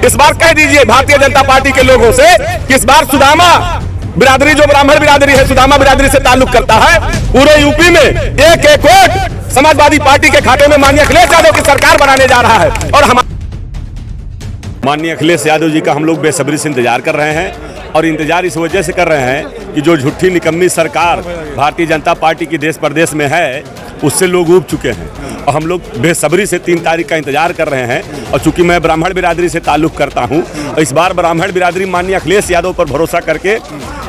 इस बार कह दीजिए भारतीय जनता पार्टी के लोगों से कि इस बार सुदामा बिरादरी, जो ब्राह्मण बिरादरी है, सुदामा बिरादरी से ताल्लुक करता है, पूरे यूपी में एक एक वोट समाजवादी पार्टी के खाते में माननीय अखिलेश यादव की सरकार बनाने जा रहा है। और हम माननीय अखिलेश यादव जी का हम लोग बेसब्री से इंतजार कर रहे हैं। और इंतजार इस वजह से कर रहे हैं कि जो झूठी निकम्मी सरकार भारतीय जनता पार्टी की देश प्रदेश में है, उससे लोग ऊब चुके हैं। और हम लोग बेसब्री से 3 तारीख का इंतजार कर रहे हैं। और चूंकि मैं ब्राह्मण बिरादरी से ताल्लुक़ करता हूं, इस बार ब्राह्मण बिरादरी माननीय अखिलेश यादव पर भरोसा करके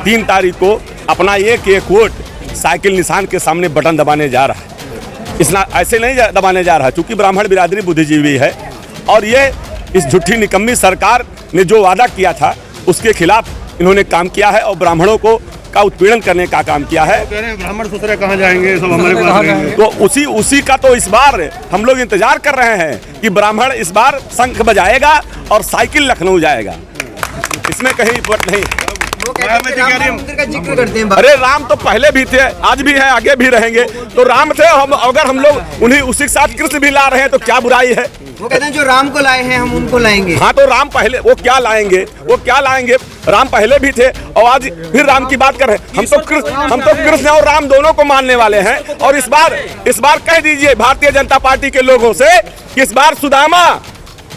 3 तारीख को अपना एक एक वोट साइकिल निशान के सामने बटन दबाने जा रहा है। ऐसे नहीं दबाने जा रहा है, चूँकि ब्राह्मण बिरादरी बुद्धिजीवी है। और ये इस झूठी निकम्मी सरकार ने जो वादा किया था उसके खिलाफ इन्होंने काम किया है और ब्राह्मणों को का उत्पीड़न करने का काम किया है। ब्राह्मण दूसरे कहाँ जाएंगे, सब हमारे पास रहेंगे। तो उसी का तो इस बार हम लोग इंतजार कर रहे हैं कि ब्राह्मण इस बार शंख बजाएगा और साइकिल लखनऊ जाएगा, इसमें कहीं पट नहीं। अरे राम तो पहले भी थे, आज भी है, आगे भी रहेंगे। तो राम थे, हम अगर हम लोग उन्हीं उसी के साथ कृष्ण भी ला रहे हैं तो क्या बुराई है। वो कहते हैं जो राम को लाए हैं हम उनको लाएंगे। हाँ, तो राम पहले वो क्या लाएंगे, राम पहले भी थे और आज फिर राम की बात कर रहे हैं। हम तो कृष्ण और राम दोनों को मानने वाले हैं। और इस बार कह दीजिए भारतीय जनता पार्टी के लोगों से कि इस बार सुदामा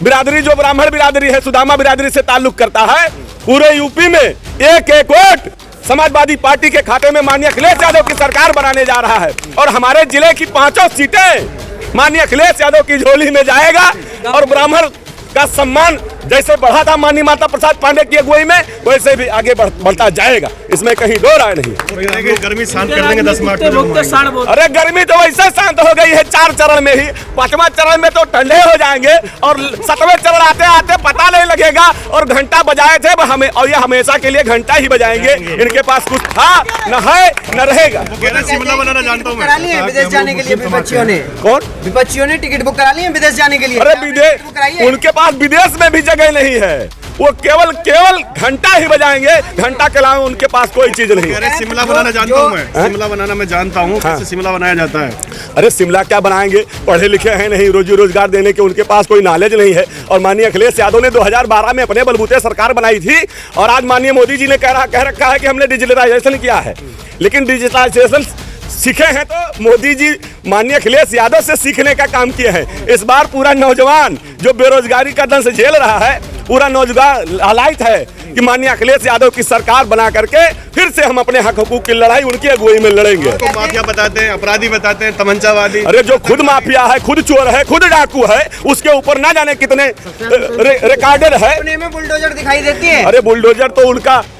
बिरादरी, जो ब्राह्मण बिरादरी है, सुदामा बिरादरी से ताल्लुक करता है, पूरे यूपी में एक एक वोट समाजवादी पार्टी के खाते में माननीय अखिलेश यादव की सरकार बनाने जा रहा है। और हमारे जिले की 5 सीटें माननीय अखिलेश यादव की झोली में जाएगा। और ब्राह्मण का सम्मान जैसे बढ़ा था माननीय माता प्रसाद पांडे की अगुवाई में, वैसे भी आगे बढ़ता जाएगा, इसमें कहीं दो राय नहीं। गर्मी शांत कर देंगे 10 मार्च को। अरे गर्मी तो वैसे शांत हो गई है 4 चरण में ही, 5वां चरण में तो ठंडे हो जाएंगे और 7वें चरण आते आते पता नहीं लगेगा। और घंटा बजाए थे हमें, और ये हमेशा के लिए घंटा ही बजाएंगे। इनके पास कुछ था न है न रहेगा। शिमला बनाना जानता हूँ करा लिए विदेश जाने के लिए विपक्षियों ने। कौन विपक्षियों ने टिकट बुक करा लिए विदेश जाने के लिए। अरे विदेश, उनके पास विदेश में भी जगह नहीं है, वो केवल घंटा ही बजाएंगे, घंटा के अलावा उनके पास कोई चीज नहीं है। शिमला बनाना जानता हूँ मैं, शिमला बनाना मैं जानता हूँ। कैसे शिमला बनाया जाता है? अरे शिमला क्या बनाएंगे, पढ़े लिखे हैं नहीं, रोजी रोजगार देने के उनके पास कोई नॉलेज नहीं है। और माननीय अखिलेश यादव ने 2012 में अपने बलबूते सरकार बनाई थी। और आज माननीय मोदी जी ने कह रखा है कि हमने डिजिटलाइजेशन किया है। लेकिन डिजिटलाइजेशन सीखे हैं तो मोदी जी माननीय अखिलेश यादव से सीखने का काम किए हैं। इस बार पूरा नौजवान जो बेरोजगारी का दंश झेल रहा है, पूरा नौजवान हालात है कि माननीय अखिलेश यादव की सरकार बना करके फिर से हम अपने हक हकूक की लड़ाई उनकी अगुवाई में लड़ेंगे। तो माफिया बताते हैं, अपराधी बताते हैं, तमंचावादी। अरे जो खुद माफिया है, खुद चोर है, खुद डाकू है, उसके ऊपर ना जाने कितने रिकॉर्डेड है। में बुलडोजर दिखाई देती है। अरे बुलडोजर तो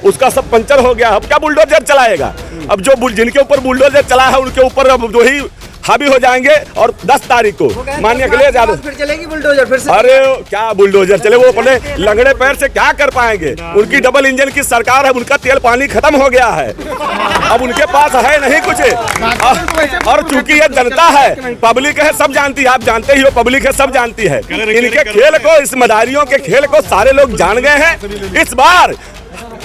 उसका सब पंचर हो गया, अब क्या बुलडोजर चलाएगा। अब जो जिनके ऊपर बुलडोजर चला है उनके ऊपर अब वही हावी हो जाएंगे। और 10 तारीख को माननीय अखिलेश यादव फिर चलेगी बुलडोजर फिर से। अरे क्या बुलडोजर चले, वो अपने लंगड़े पैर से क्या कर पाएंगे। उनकी डबल इंजन की सरकार है, उनका तेल पानी खत्म हो गया है, अब उनके पास है नहीं कुछ। और चूंकि ये जनता है, पब्लिक है, सब जानती है, आप जानते ही हो, पब्लिक है, सब जानती है। इनके खेल को, इस मदारियों के खेल को सारे लोग जान गए हैं। इस बार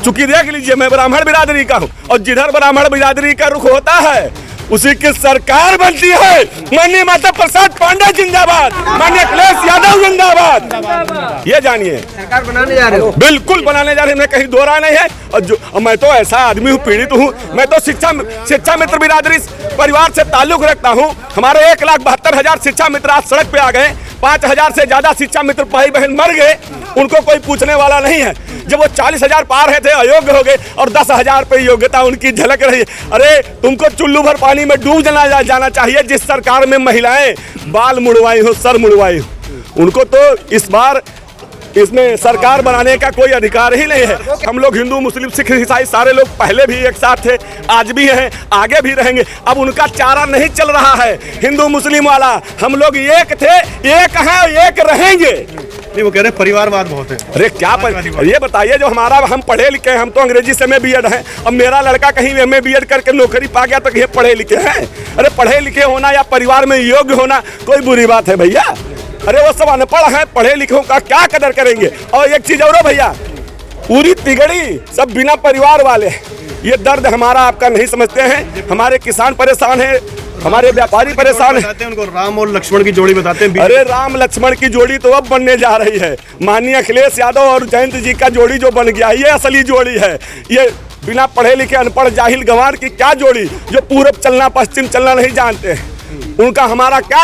चूंकि देख लीजिए मैं ब्राह्मण बिरादरी का हूँ, और जिधर ब्राह्मण बिरादरी का रुख होता है उसी की सरकार बनती है। माननीय माता प्रसाद पांडे जिंदाबाद, माननीय अखिलेश यादव जिंदाबाद। ये जानिए, सरकार बनाने जा रहे हो। बिल्कुल बनाने जा रहे हैं, कहीं दो राय नहीं है। और मैं तो ऐसा आदमी हूँ, पीड़ित हूँ। मैं तो शिक्षा मित्र बिरादरी परिवार से ताल्लुक रखता हूँ। हमारे 1,72,000 शिक्षा मित्र आज सड़क पे आ गए। 5,000 से ज्यादा शिक्षा मित्र भाई बहन मर गए, उनको कोई पूछने वाला नहीं है। जब वो 40,000 पार है थे, अयोग्य हो गए, और 10,000 पे योग्यता उनकी झलक रही है। अरे तुमको चुल्लू भर पानी में डूब जाना चाहिए। जिस सरकार में महिलाएं बाल मुड़वाई हो, सर मुड़वाई हो, उनको तो इस बार इसमें सरकार बनाने का कोई अधिकार ही नहीं है। हम लोग हिंदू मुस्लिम सिख ईसाई सारे लोग पहले भी एक साथ थे, आज भी हैं, आगे भी रहेंगे। अब उनका चारा नहीं चल रहा है हिंदू मुस्लिम वाला। हम लोग एक थे, एक हैं, एक रहेंगे। नहीं, वो कह रहे हैं परिवारवाद बहुत है। अरे क्या ये बताइए, जो हम पढ़े लिखे हैं, हम तो अंग्रेजी से MA हैं, अब मेरा लड़का कहीं MA करके नौकरी पा गया तो ये पढ़े लिखे हैं। अरे पढ़े लिखे होना या परिवार में योग्य होना कोई बुरी बात है भैया। अरे वो सब अनपढ़ हैं, पढ़े लिखों का क्या कदर करेंगे। और एक चीज और भैया, पूरी तिगड़ी सब बिना परिवार वाले। ये दर्द हमारा आपका नहीं समझते हैं। हमारे किसान परेशान हैं, हमारे व्यापारी परेशान है। बताते हैं उनको राम और लक्ष्मण की जोड़ी बताते हैं। अरे राम लक्ष्मण की जोड़ी तो अब बनने जा रही है। माननीय अखिलेश यादव और जयंत जी का जोड़ी जो बन गया, ये असली जोड़ी है। ये बिना पढ़े लिखे अनपढ़ जाहिल गंवार की क्या जोड़ी, जो पूरब चलना पश्चिम चलना नहीं जानते हैं, उनका हमारा क्या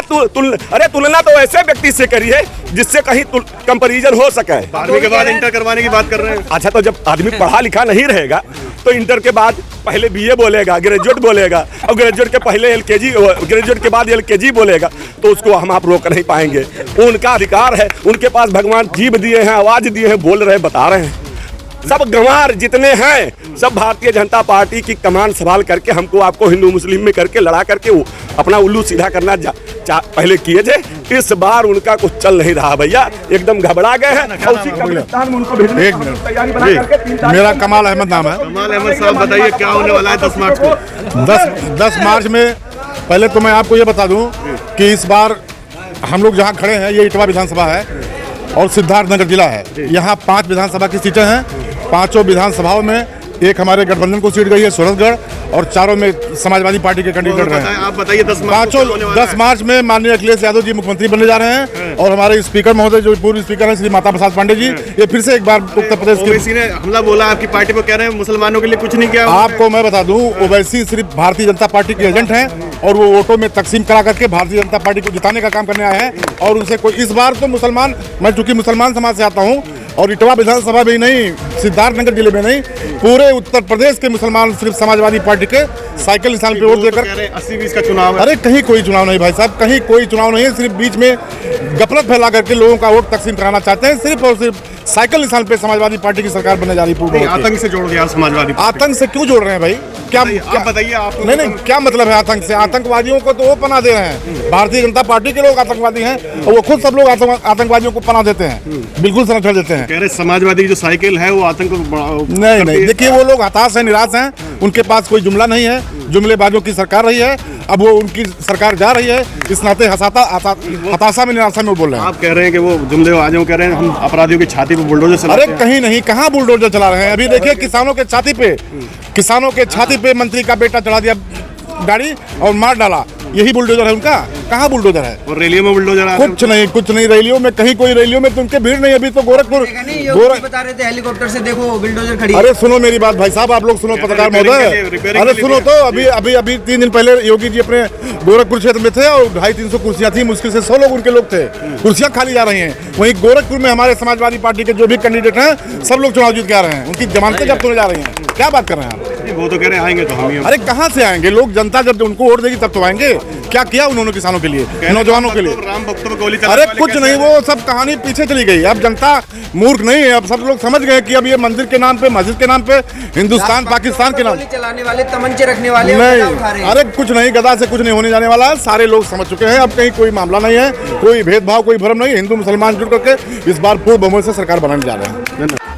अरे तुलना तो ऐसे व्यक्ति से करिए जिससे कहीं कंपैरिजन हो सके। 12वीं के बाद इंटर करवाने की बात कर रहे हैं। अच्छा, तो जब आदमी पढ़ा लिखा नहीं रहेगा तो इंटर के बाद पहले बीए बोलेगा, ग्रेजुएट बोलेगा, और ग्रेजुएट के पहले एलकेजी, ग्रेजुएट के बाद एलकेजी बोलेगा, तो उसको हम आप रोक नहीं पाएंगे। उनका अधिकार है, उनके पास भगवान जीभ दिए हैं, आवाज दिए हैं, बोल रहे हैं, बता रहे हैं। सब गंवार जितने हैं सब भारतीय जनता पार्टी की कमान संभाल करके हमको आपको हिंदू मुस्लिम में करके लड़ा करके वो अपना उल्लू सीधा करना पहले किए थे। इस बार उनका कुछ चल नहीं रहा भैया, एकदम घबरा गए हैं। और उसी कब्रिस्तान में उनको भेजने एक की मिनट। तैयारी बना करके 3 तारीख मेरा कमाल अहमद नाम है। कमाल अहमद साहब, बताइए क्या होने वाला है 10 मार्च को? 10 मार्च में पहले तो मैं आपको ये बता दूं कि इस बार हम लोग जहां खड़े हैं ये इटवा विधानसभा है और सिद्धार्थनगर जिला है। यहाँ 5 विधानसभा की सीटें हैं। 5 विधानसभाओं में एक हमारे गठबंधन को सीट गई है सूरजगढ़, और 4 में समाजवादी पार्टी के कैंडिडेट रहे हैं। आप बताइए 10 मार्च को 10 मार्च में माननीय अखिलेश यादव जी मुख्यमंत्री बनने जा रहे हैं, और हमारे स्पीकर महोदय जो पूर्व स्पीकर हैं श्री माता प्रसाद पांडे जी, ये फिर से एक बार उत्तर प्रदेश के ओवैसी ने हमला बोला आपकी पार्टी पर, कह रहे हैं मुसलमानों के लिए कुछ नहीं किया। आपको मैं बता दूं, ओवैसी सिर्फ भारतीय जनता पार्टी के एजेंट हैं और वो वोटों में तकसीम करा करके भारतीय जनता पार्टी को जिताने का काम करने आए हैं। और उनसे कोई इस बार तो मुसलमान, मैं चूंकि मुसलमान समाज से आता हूं, और इटवा विधानसभा में ही नहीं, सिद्धार्थनगर जिले में नहीं, पूरे उत्तर प्रदेश के मुसलमान सिर्फ समाजवादी पार्टी के साइकिल निशान पे वोट देकर। 80-20 का चुनाव है। अरे कहीं कोई चुनाव नहीं भाई साहब, कहीं कोई चुनाव नहीं है। सिर्फ बीच में गफलत फैला करके लोगों का वोट तकसीम कराना चाहते हैं। सिर्फ और सिर्फ साइकिल निशान पे समाजवादी पार्टी की सरकार बनने जा रही है। आतंक से जोड़ दिया समाजवादी। आतंक से क्यों जोड़ रहे हैं भाई? क्या आप बताइए। आप नहीं, क्या मतलब है आतंक से? आतंकवादियों को तो वो पनाह दे रहे हैं। भारतीय जनता पार्टी के लोग आतंकवादी हैं और वो खुद सब लोग आतंकवादियों को पनाह देते हैं, बिल्कुल संरक्षण देते हैं। कह रहे समाजवादी की जो साइकिल है वो आतंक नहीं, देखिए वो लोग हताश हैं, निराश हैं, उनके पास कोई जुमला नहीं है। जुमलेबाजों की सरकार रही है, अब वो उनकी सरकार जा रही है, इस नाते हताशा में निराशा में वो बोल रहे हैं। आप कह रहे हैं कि वो जुमलेबाजों कह रहे हैं हम अपराधियों की छाती पे बुलडोजर चलाते हैं। कहीं नहीं, कहाँ बुलडोजर चला रहे हैं? अभी देखिए किसानों के छाती पे मंत्री का बेटा चढ़ा दिया गाड़ी और मार डाला। यही बुलडोजर है उनका? कहाँ बुलडोजर है? और रैलियों में बुलडोजर आ रहे हैं। कुछ नहीं रैलियों में, कहीं कोई रैलियों में तो उनके भीड़ नहीं। अभी तो गोरखपुर बता रहे थे हेलीकॉप्टर से देखो बुलडोजर खड़ी है। अरे सुनो मेरी बात भाई साहब, आप लोग सुनो, पत्रकार महोदय, अरे सुनो तो। अभी 3 दिन पहले योगी जी अपने गोरखपुर क्षेत्र में थे और 250-300 कुर्सियां थी, मुश्किल से 100 लोग उनके लोग थे। कुर्सियां खाली जा रही हैं। वहीं गोरखपुर में हमारे समाजवादी पार्टी के जो भी कैंडिडेट हैं सब लोग चुनाव जीत के आ रहे हैं, उनकी जमानतें जब्त होने जा रही हैं। क्या बात कर रहे हैं आप? वो तो कह रहे हैं आएंगे तो हम ही। अरे कहाँ से आएंगे लोग? जनता जब उनको वोट देगी तब तो आएंगे। क्या किया उन्होंने किसानों के लिए, नौजवानों के लिए? राम भक्तों पर गोली चलाने अरे वाले कुछ कैसे नहीं, हैं? वो सब कहानी पीछे चली गई। अब जनता मूर्ख नहीं है, अब सब लोग समझ गए कि अब ये मंदिर के नाम पे, मस्जिद के नाम पे, हिंदुस्तान पाकिस्तान के नाम चलाने वाले, तमंचे रखने वाले नहीं। अरे कुछ नहीं, गदा से कुछ नहीं होने जाने वाला है। सारे लोग समझ चुके हैं, अब कहीं कोई मामला नहीं है, कोई भेदभाव, कोई भ्रम नहीं। हिंदू मुसलमान जुड़ करके इस बार पूर्ण बहुमत से सरकार बनाने जा रहे हैं।